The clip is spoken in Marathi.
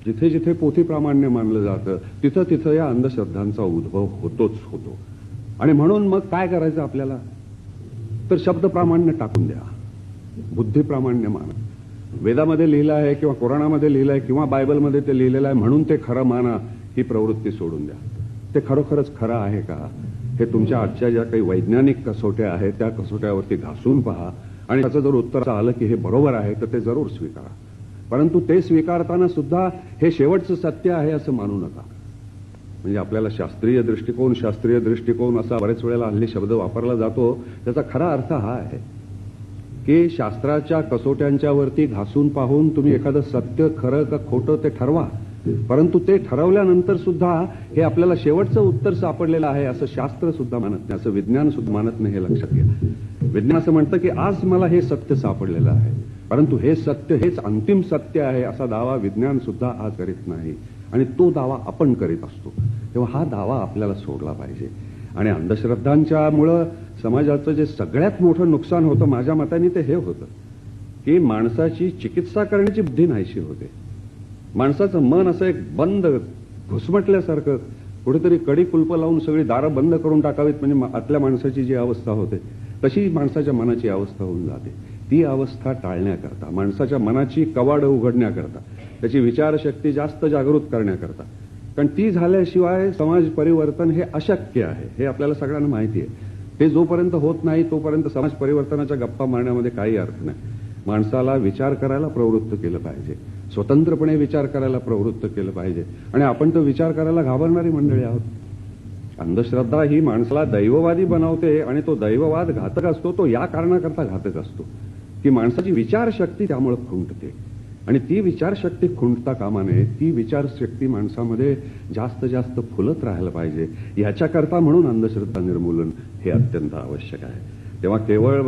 जिथे जिथे पोथी प्रामाण्य मानलं जातं तिथं तिथं या अंधश्रद्धांचा उद्भव होतोच होतो. आणि म्हणून मग काय करायचं आपल्याला, तर शब्द प्रामाण्य टाकून द्या, बुद्धी प्रामाण्य माना. वेदामध्ये लिहिलं आहे किंवा कुराणामध्ये लिहिलं आहे किंवा बायबलमध्ये ते लिहिलेलं आहे म्हणून ते खरं माना, ही प्रवृत्ती सोडून द्या. ते खरोखरच खरं आहे का, हे तुमच्या आजच्या ज्या काही वैज्ञानिक कसोट्या आहेत त्या कसोट्यावरती घासून पहा आणि त्याचं जर उत्तर आलं की हे बरोबर आहे तर ते जरूर स्वीकारा. परंतु ते स्वीकारताना सुद्धा हे शेवटचं सत्य आहे असं मानू नका. म्हणजे आपल्याला शास्त्रीय दृष्टिकोन असा बरेच वेळेला हल्ली शब्द वापरला जातो. त्याचा खरा अर्थ हा आहे की शास्त्राच्या कसोट्यांच्या वरती घासून पाहून तुम्ही एखादं सत्य खरं का खोटं ते ठरवा. परंतु ते ठरवल्यानंतर सुद्धा हे आपल्याला शेवटचं उत्तर सापडलेलं आहे असं शास्त्र सुद्धा मानत नाही, असं विज्ञान सुद्धा मानत नाही. हे लक्षात घ्या. विज्ञान असं म्हणतं की आज मला हे सत्य सापडलेलं आहे, परंतु हे सत्य हेच अंतिम सत्य आहे असा दावा विज्ञान सुद्धा आज करीत नाही. आणि तो दावा आपण करीत असतो. तेव्हा हा दावा आपल्याला सोडला पाहिजे. आणि अंधश्रद्धांच्यामुळं समाजाचं जे सगळ्यात मोठं नुकसान होतं माझ्या मताने ते हे होतं की माणसाची चिकित्सा करण्याची बुद्धी नाहीशी होते. माणसाचं मन असं एक बंद घुसमटल्यासारखं, कुठेतरी कडी कुलप लावून सगळी दारं बंद करून टाकावीत म्हणजे आतल्या माणसाची जी अवस्था होते तशी माणसाच्या मनाची अवस्था होऊन जाते. ती अवस्था टाळण्याकरता, माणसाच्या मनाची कवाडं उघडण्याकरता, त्याची विचारशक्ती जास्त जागृत करण्याकरता, कारण ती झाल्याशिवाय समाज परिवर्तन हे अशक्य आहे, हे आपल्याला सगळ्यांना माहिती आहे. ते जोपर्यंत होत नाही तोपर्यंत समाज परिवर्तनाच्या गप्पा मारण्यामध्ये काही अर्थ नाही. माणसाला विचार करायला प्रवृत्त केलं पाहिजे, स्वतंत्रपणे विचार करायला प्रवृत्त केलं पाहिजे. आणि आपण तो विचार करायला घाबरणारी मंडळी आहोत. अंधश्रद्धा ही माणसाला दैववादी बनवते आणि तो दैववाद घातक असतो. तो या कारणाकरता घातक असतो की माणसाची विचारशक्ती त्यामुळे खुंटते. आणि ती विचारशक्ती खुंटता कामा नये. ती विचारशक्ती माणसामध्ये जास्त जास्त फुलत राहायला पाहिजे. याच्याकरता म्हणून अंधश्रद्धा निर्मूलन हे अत्यंत आवश्यक आहे. तेव्हा केवळ